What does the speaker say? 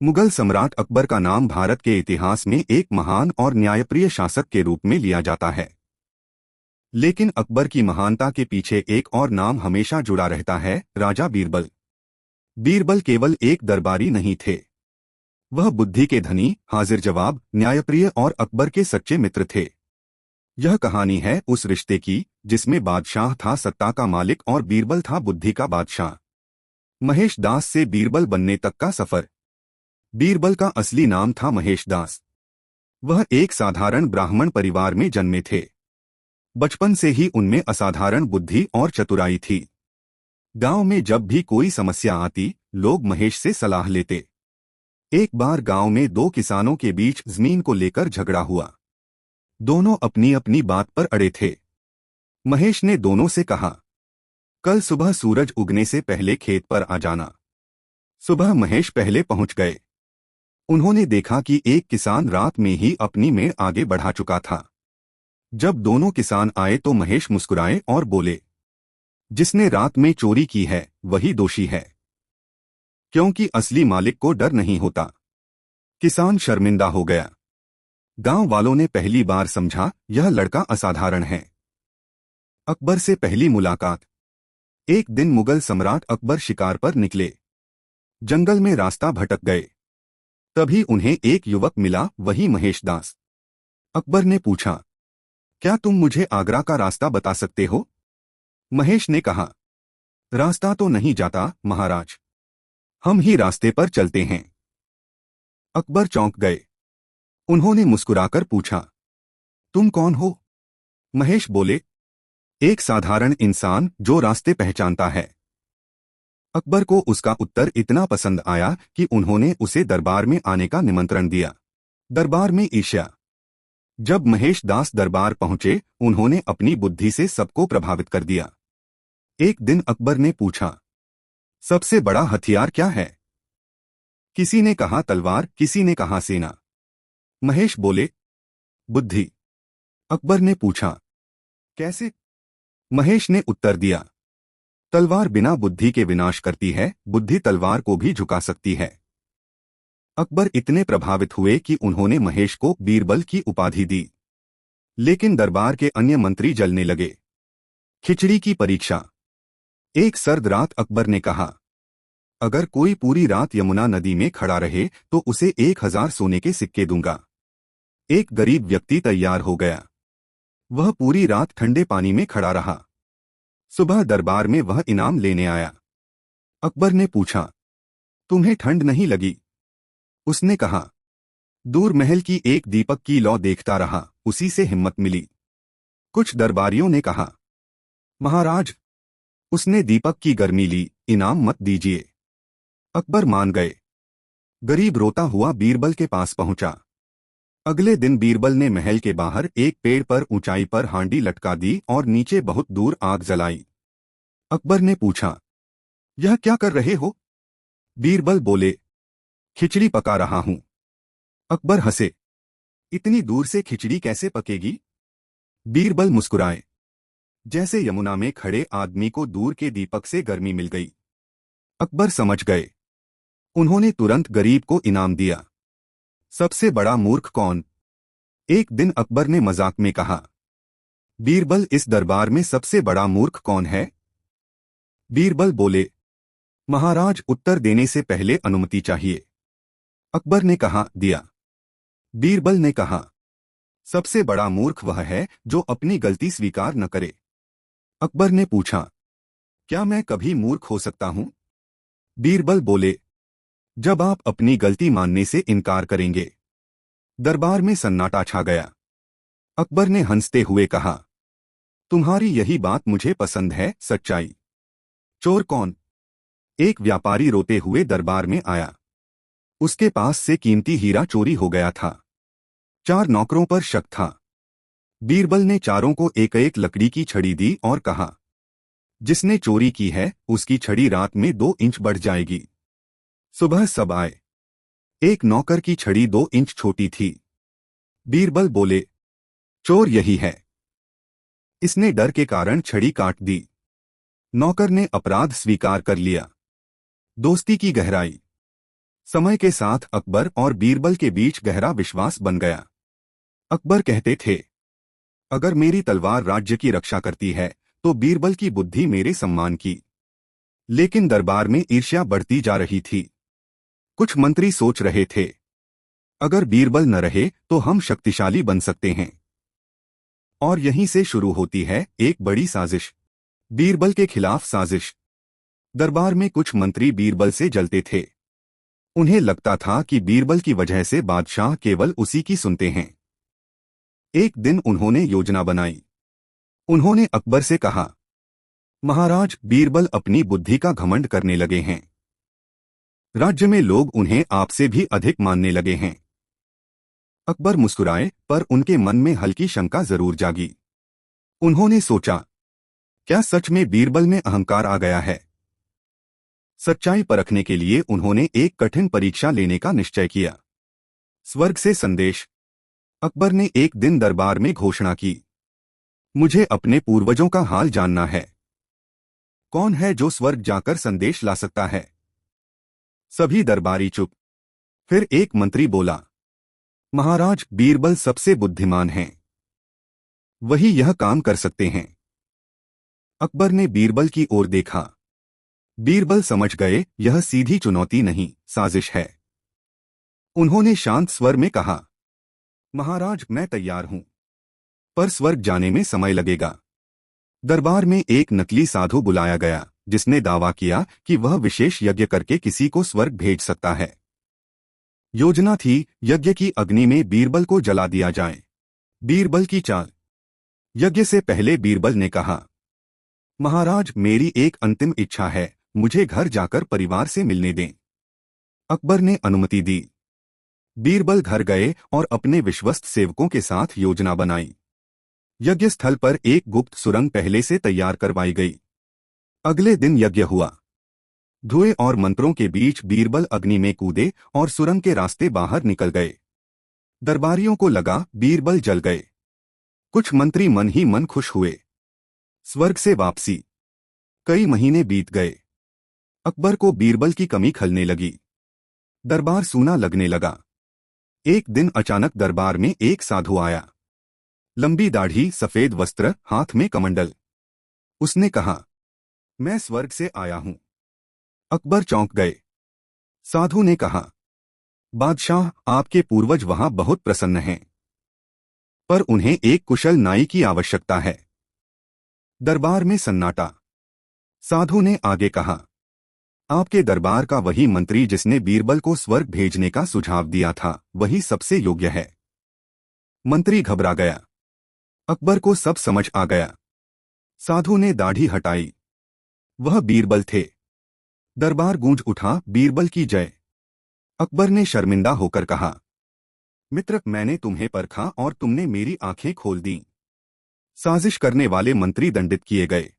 मुगल सम्राट अकबर का नाम भारत के इतिहास में एक महान और न्यायप्रिय शासक के रूप में लिया जाता है। लेकिन अकबर की महानता के पीछे एक और नाम हमेशा जुड़ा रहता है, राजा बीरबल। बीरबल केवल एक दरबारी नहीं थे। वह बुद्धि के धनी, हाजिर जवाब, न्यायप्रिय और अकबर के सच्चे मित्र थे। यह कहानी है उस रिश्ते की जिसमें बादशाह था सत्ता का मालिक और बीरबल था बुद्धि का बादशाह। महेश दास से बीरबल बनने तक का सफर। बीरबल का असली नाम था महेश दास। वह एक साधारण ब्राह्मण परिवार में जन्मे थे। बचपन से ही उनमें असाधारण बुद्धि और चतुराई थी। गांव में जब भी कोई समस्या आती, लोग महेश से सलाह लेते। एक बार गांव में दो किसानों के बीच जमीन को लेकर झगड़ा हुआ। दोनों अपनी अपनी बात पर अड़े थे। महेश ने दोनों से कहा, कल सुबह सूरज उगने से पहले खेत पर आ जाना। सुबह महेश पहले पहुंच गए। उन्होंने देखा कि एक किसान रात में ही अपनी मेड़ आगे बढ़ा चुका था। जब दोनों किसान आए तो महेश मुस्कुराए और बोले, जिसने रात में चोरी की है वही दोषी है, क्योंकि असली मालिक को डर नहीं होता। किसान शर्मिंदा हो गया। गांव वालों ने पहली बार समझा, यह लड़का असाधारण है। अकबर से पहली मुलाकात। एक दिन मुगल सम्राट अकबर शिकार पर निकले। जंगल में रास्ता भटक गए। तभी उन्हें एक युवक मिला, वही महेश दास। अकबर ने पूछा, क्या तुम मुझे आगरा का रास्ता बता सकते हो? महेश ने कहा, रास्ता तो नहीं जाता महाराज, हम ही रास्ते पर चलते हैं। अकबर चौंक गए। उन्होंने मुस्कुराकर पूछा, तुम कौन हो? महेश बोले, एक साधारण इंसान जो रास्ते पहचानता है। अकबर को उसका उत्तर इतना पसंद आया कि उन्होंने उसे दरबार में आने का निमंत्रण दिया। दरबार में ईर्ष्या। जब महेश दास दरबार पहुंचे, उन्होंने अपनी बुद्धि से सबको प्रभावित कर दिया। एक दिन अकबर ने पूछा, सबसे बड़ा हथियार क्या है? किसी ने कहा तलवार, किसी ने कहा सेना। महेश बोले, बुद्धि। अकबर ने पूछा, कैसे? महेश ने उत्तर दिया, तलवार बिना बुद्धि के विनाश करती है, बुद्धि तलवार को भी झुका सकती है। अकबर इतने प्रभावित हुए कि उन्होंने महेश को बीरबल की उपाधि दी। लेकिन दरबार के अन्य मंत्री जलने लगे। खिचड़ी की परीक्षा। एक सर्द रात अकबर ने कहा, अगर कोई पूरी रात यमुना नदी में खड़ा रहे तो उसे 1000 सोने के सिक्के दूंगा। एक गरीब व्यक्ति तैयार हो गया। वह पूरी रात ठंडे पानी में खड़ा रहा। सुबह दरबार में वह इनाम लेने आया। अकबर ने पूछा, तुम्हें ठंड नहीं लगी? उसने कहा, दूर महल की एक दीपक की लौ देखता रहा, उसी से हिम्मत मिली। कुछ दरबारियों ने कहा, महाराज, उसने दीपक की गर्मी ली, इनाम मत दीजिए। अकबर मान गए। गरीब रोता हुआ बीरबल के पास पहुंचा। अगले दिन बीरबल ने महल के बाहर एक पेड़ पर ऊंचाई पर हांडी लटका दी और नीचे बहुत दूर आग जलाई। अकबर ने पूछा, यह क्या कर रहे हो? बीरबल बोले, खिचड़ी पका रहा हूं। अकबर हंसे, इतनी दूर से खिचड़ी कैसे पकेगी? बीरबल मुस्कुराए, जैसे यमुना में खड़े आदमी को दूर के दीपक से गर्मी मिल गई। अकबर समझ गए। उन्होंने तुरंत गरीब को इनाम दिया। सबसे बड़ा मूर्ख कौन? एक दिन अकबर ने मजाक में कहा, बीरबल, इस दरबार में सबसे बड़ा मूर्ख कौन है? बीरबल बोले, महाराज, उत्तर देने से पहले अनुमति चाहिए। अकबर ने कहा, दिया। बीरबल ने कहा, सबसे बड़ा मूर्ख वह है जो अपनी गलती स्वीकार न करे। अकबर ने पूछा, क्या मैं कभी मूर्ख हो सकता हूं? बीरबल बोले, जब आप अपनी गलती मानने से इनकार करेंगे। दरबार में सन्नाटा छा गया। अकबर ने हंसते हुए कहा, तुम्हारी यही बात मुझे पसंद है, सच्चाई। चोर कौन? एक व्यापारी रोते हुए दरबार में आया। उसके पास से कीमती हीरा चोरी हो गया था। 4 नौकरों पर शक था। बीरबल ने चारों को एक एक लकड़ी की छड़ी दी और कहा, जिसने चोरी की है उसकी छड़ी रात में 2 इंच बढ़ जाएगी। सुबह सब आए। एक नौकर की छड़ी 2 इंच छोटी थी। बीरबल बोले, चोर यही है। इसने डर के कारण छड़ी काट दी। नौकर ने अपराध स्वीकार कर लिया। दोस्ती की गहराई। समय के साथ अकबर और बीरबल के बीच गहरा विश्वास बन गया। अकबर कहते थे, अगर मेरी तलवार राज्य की रक्षा करती है तो बीरबल की बुद्धि मेरे सम्मान की। लेकिन दरबार में ईर्ष्या बढ़ती जा रही थी। कुछ मंत्री सोच रहे थे, अगर बीरबल न रहे तो हम शक्तिशाली बन सकते हैं। और यहीं से शुरू होती है एक बड़ी साजिश, बीरबल के खिलाफ साजिश। दरबार में कुछ मंत्री बीरबल से जलते थे। उन्हें लगता था कि बीरबल की वजह से बादशाह केवल उसी की सुनते हैं। एक दिन उन्होंने योजना बनाई। उन्होंने अकबर से कहा, महाराज, बीरबल अपनी बुद्धि का घमंड करने लगे हैं। राज्य में लोग उन्हें आपसे भी अधिक मानने लगे हैं। अकबर मुस्कुराए, पर उनके मन में हल्की शंका जरूर जागी। उन्होंने सोचा, क्या सच में बीरबल में अहंकार आ गया है? सच्चाई परखने के लिए उन्होंने एक कठिन परीक्षा लेने का निश्चय किया। स्वर्ग से संदेश। अकबर ने एक दिन दरबार में घोषणा की, मुझे अपने पूर्वजों का हाल जानना है। कौन है जो स्वर्ग जाकर संदेश ला सकता है? सभी दरबारी चुप। फिर एक मंत्री बोला, महाराज, बीरबल सबसे बुद्धिमान हैं। वही यह काम कर सकते हैं। अकबर ने बीरबल की ओर देखा। बीरबल समझ गए, यह सीधी चुनौती नहीं, साजिश है। उन्होंने शांत स्वर में कहा, महाराज, मैं तैयार हूं, पर स्वर्ग जाने में समय लगेगा। दरबार में एक नकली साधु बुलाया गया, जिसने दावा किया कि वह विशेष यज्ञ करके किसी को स्वर्ग भेज सकता है। योजना थी, यज्ञ की अग्नि में बीरबल को जला दिया जाए। बीरबल की चाल। यज्ञ से पहले बीरबल ने कहा, महाराज, मेरी एक अंतिम इच्छा है, मुझे घर जाकर परिवार से मिलने दें। अकबर ने अनुमति दी। बीरबल घर गए और अपने विश्वस्त सेवकों के साथ योजना बनाई। यज्ञ स्थल पर एक गुप्त सुरंग पहले से तैयार करवाई गई। अगले दिन यज्ञ हुआ। धुएं और मंत्रों के बीच बीरबल अग्नि में कूदे और सुरंग के रास्ते बाहर निकल गए। दरबारियों को लगा बीरबल जल गए। कुछ मंत्री मन ही मन खुश हुए। स्वर्ग से वापसी। कई महीने बीत गए। अकबर को बीरबल की कमी खलने लगी। दरबार सूना लगने लगा। एक दिन अचानक दरबार में एक साधु आया। लंबी दाढ़ी, सफेद वस्त्र, हाथ में कमंडल। उसने कहा, मैं स्वर्ग से आया हूं। अकबर चौंक गए। साधु ने कहा, बादशाह, आपके पूर्वज वहां बहुत प्रसन्न हैं, पर उन्हें एक कुशल नाई की आवश्यकता है। दरबार में सन्नाटा। साधु ने आगे कहा, आपके दरबार का वही मंत्री जिसने बीरबल को स्वर्ग भेजने का सुझाव दिया था, वही सबसे योग्य है। मंत्री घबरा गया। अकबर को सब समझ आ गया। साधु ने दाढ़ी हटाई। वह बीरबल थे। दरबार गूंज उठा, बीरबल की जय। अकबर ने शर्मिंदा होकर कहा, मित्र, मैंने तुम्हें परखा और तुमने मेरी आंखें खोल दी। साजिश करने वाले मंत्री दंडित किए गए।